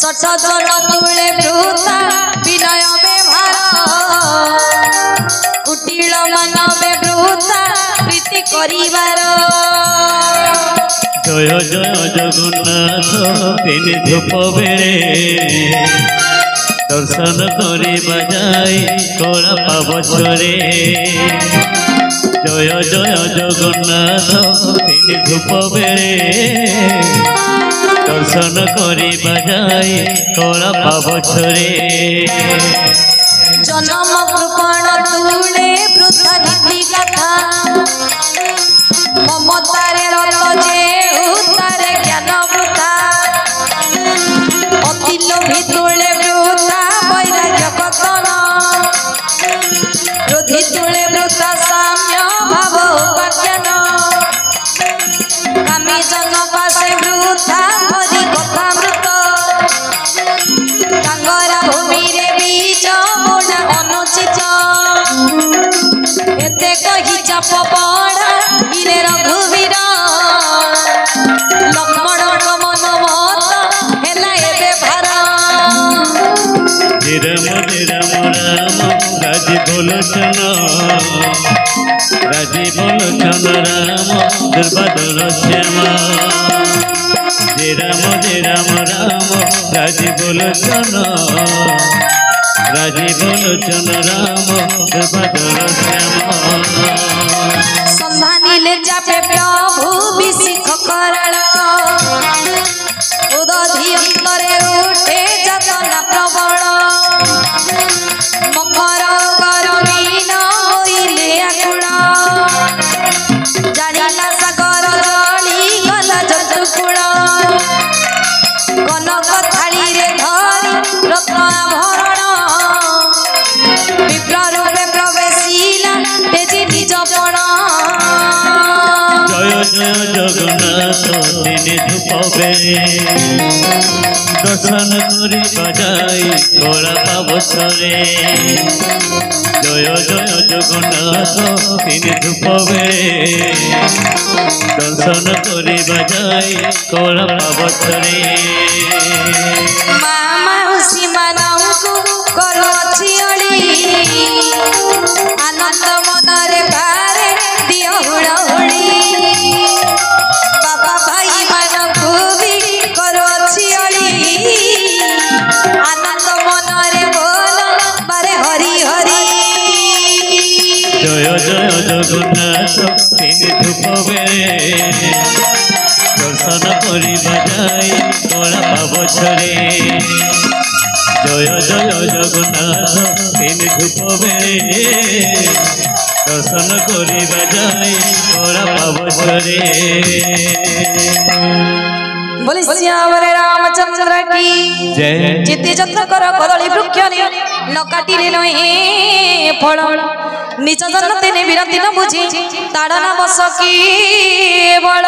सठ जन तुले वृथा विनय व्यवहार कुटिल मानवे वृथा प्रीति करिवार जय जय जगन्नाथ तीन धूप बेले दर्शन करिबा जाय कला पावछरे जय जय जगन्नाथ तीन धूप बेले दर्शन करिबा जाय कला पावछरे जन्म कृपण तुले वृथा नीति कथा ममतारे रत जे उतारे ज्ञान वृथा अति लोभी तुले वृथा वैराग्य कथन क्रोधी तुले वृथा साम्य भाव उपाख्यान कामी जन पासे वृथा हरि कथा मृत कांगरा भूमि रे बीज बोना अनुचित एते कही चाप पड़ा वीरे रघुवीर लक्ष्मण मन मत हेला एबे भार राम राम राम राजीव लोचन राम दुर्बादल श्याम राम राम राजीव लोचन राम दुर्बादल श्याम संधानिले जापे प्रभु विशिख कराल उदधि अंतरे उठे जतना प्रबल मकर करमीन होइले आकुल जानिला सागर जली गला जतुकुल कनक थाली रे धरी रत्न आभरण विप्र रूपे प्रवेशिला तेजी निज पण जय जय जगन्नाथ तीन धूप बेले दर्शन करिबा जाय कला पावछरे जय जय जगन्नाथ तीन धूप बेले दर्शन करिबा जाय कला पावछरे माउसी मानंकु करूछि अली आनंद मनरे भारे दियो हुड़हुड़ी बाबा भाई मानंकु भी करूछि अली आनंद मनरे बोल बारे हरि हरि जय जय जगन्नाथ तीन धूप बेले दर्शन करिबा जाय कला पावछरे जय जय जगन्नाथ तीन धूप बेले दर्शन करिबा जाय कला पावछरे बोले श्यामरे रामचंद्र की जय चित्ते जत्न कर कदली वृक्ष ने न काटिले नहे फल निज जन तेने विरति न बुझी ताड़ना बस की बल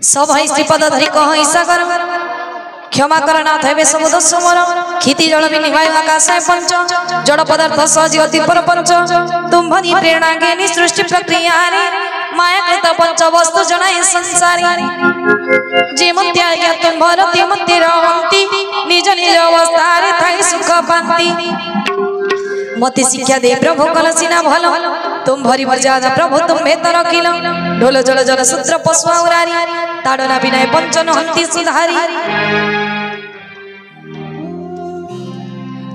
सब है श्रीपद धरी कह सागर क्षमा करना थे सब दोष मोर क्षिति जल भी निभाय आकाशाय पंच जड़ पदार्थ सहज अति पर पंच तुम्भनी प्रेरणा ज्ञानी सृष्टि प्रक्रिया माया कृत पंच वस्तु जनाए संसारी जे मते आज्ञा तुम्भर ते मते रहंती निज निज अवस्था थाई सुख पांती मते शिक्षा दे प्रभु कलसीना भल तुम भरी मर्यादा प्रभु तुम बेहतर रखिल ढोल जल जल सूत्र पशु औरारी ताड़ना विनय पंचन हंती सुधारी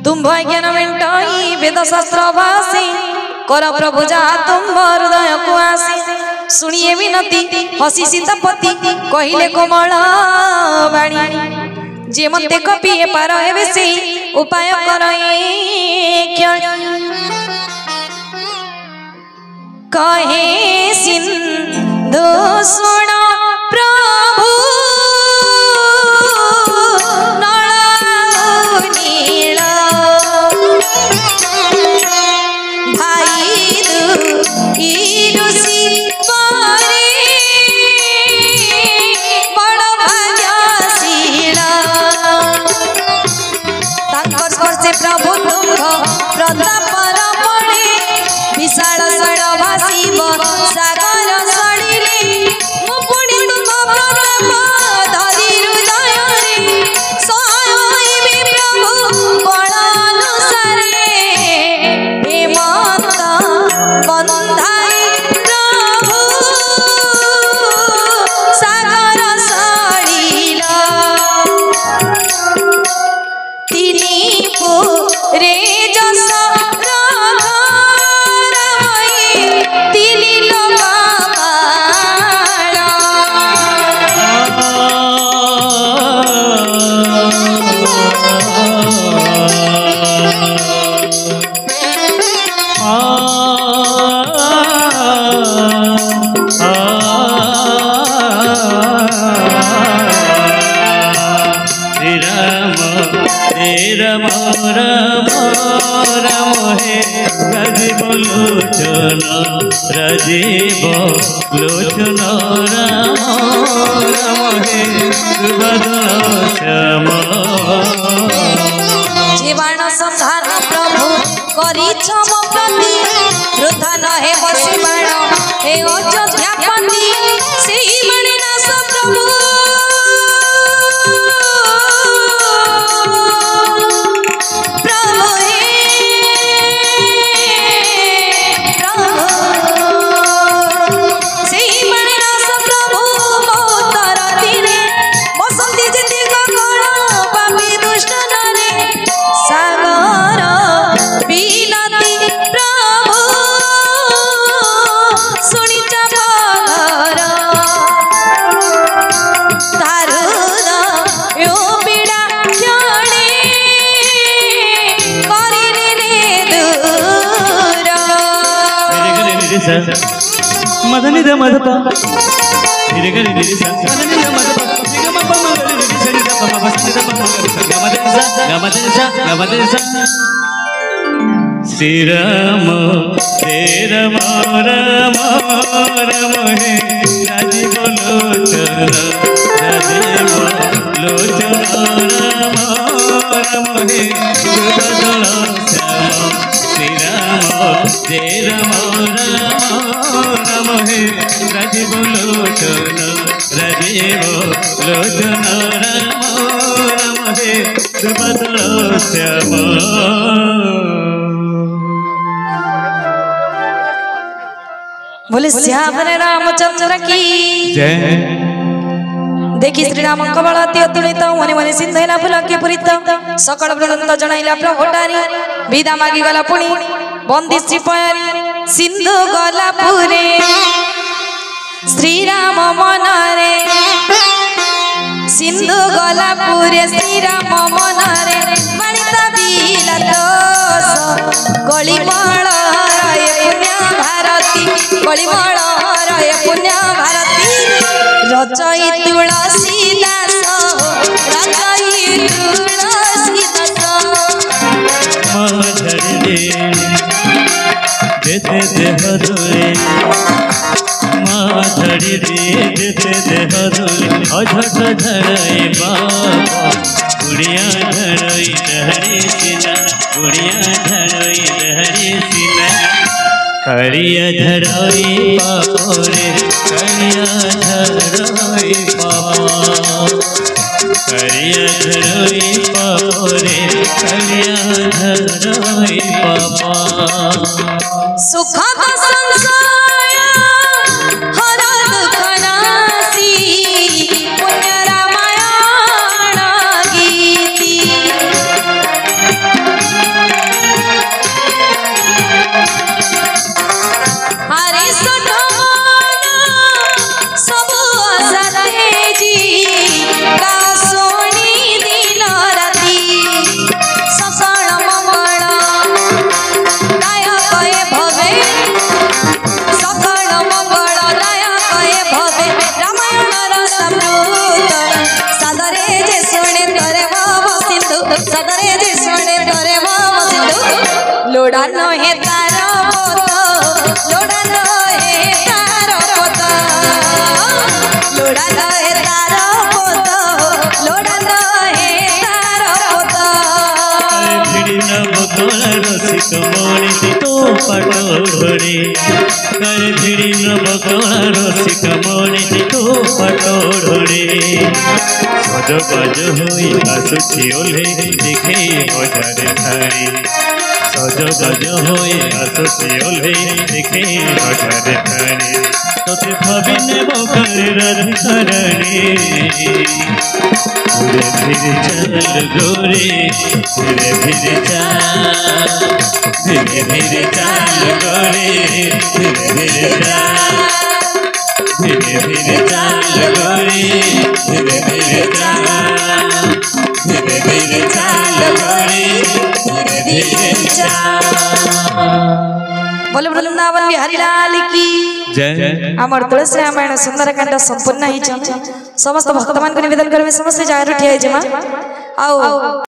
तुम ज्ञान मेंटई वेद शास्त्र भाषी कर प्रभु जा तुम हृदय को आसी सुनिए विनती हसी सीतापति कहिले कोमल बाणी जे मते कपिए पार हेबे से उपाय करई कहे सिंधु सुन प्रभु नील भाई ऋषि परे बड़ भाग्यशील तांकर स्पर्शे प्रभु दुख प्रतापर पड़े विशाल सड़ भाषिब सागर सड़िले राम राम हे राजीव लोचन राजीव लोचन राम राम हे सुभद्र श्याम जीवाण संधान प्रभु करी छम प्रति वृथा न हे बसी बाण हे अयोध्यापति से मणि नाश प्रभु प्रभु हे प्रभु से मणि नाश प्रभु मोतर दिने बसंती जिति गगन पापी दुष्ट नरे सागर बिनती प्रभु सुनी चमगर दारुण यो पीड़ा क्षणे करिले दूर मदनी द मदपा धीरे गरी धीरे सा मदनी द मदपा धीरे मपा मगरी धीरे सनी द पमा बसनी द पमा गमदनी सा श्री राम राम राम राम हे राजीव लोचन राजीव लोचन राम राम हे सुभद्र श्याम श्री राम राम राम हे राजीव लोचन राजीव लोचन राम राम हे सुभद्र श्याम बोले श्यामरे रामचंद्र की जय। देखी श्री राम कबल अति अतुलित मने मने सिंधैना फुलके पुरित सकल वृंद जणाइला प्रभोटारी विदा मागी गला पुणी बंदी श्री पयारी सिंधु गला पुरे श्री राम मनरे सिंधु गला पुरे श्री राम मनरे मणिता दिला दोष गलिमळ रहे पुण्य भारती गलिमळ रहे पुण्य भारती रचई तुलसी दास रचई तुलसी दास माधर देते देह धोले माधर देते देह धोले अझट झड़ई बाबा गुड़िया झड़ई लहरी सिना गुड़िया झड़ई लहरी सिना करिया झड़ई पापोरे करिया झड़ई पापा करिया झड़ई पापोरे करिया झड़ई पापा सुख का संसार हर दुख नासी पुण्य रामायण गीति हरे सठमान सब असते जी का सोनी दिन राती ससण मंगल दायक ए भवे सकल मंगल दायक ए भवे रामायण रसमृत सदरे जे सुने तोरे भाव सिंधु सदरे जे सुने तोरे भाव सिंधु लोड़ा न हे तार पोत लोड़ा न हे तार पोत लोड़ा न हे तार पोत लोड़ा न हे तार पोत भिड़ी न बकल रसिक मणि तो पटोड़े कर भिड़ी न बकल रसिक मणि तो पटोड़े सज गज होई आसुची ओल्हे देखे बजार थारी सज गज होई आसुची ओल्हे देखे बजार थारी तोते भाविने बकल राधिकारानी धीरे धीरे चल गोरे धीरे धीरे चल धीरे धीरे चल गोरे धीरे धीरे चल धीरे धीरे चल गोरे धीरे धीरे चल धीरे धीरे चल गोरे धीरे धीरे चल। बोले वृंदावन बिहारी लाल की जय। आमर तुलसी रामायण सुंदरकांड संपूर्ण ही समस्त भक्त मान को निवेदन करबे समस्त जाय रठिया जमा आओ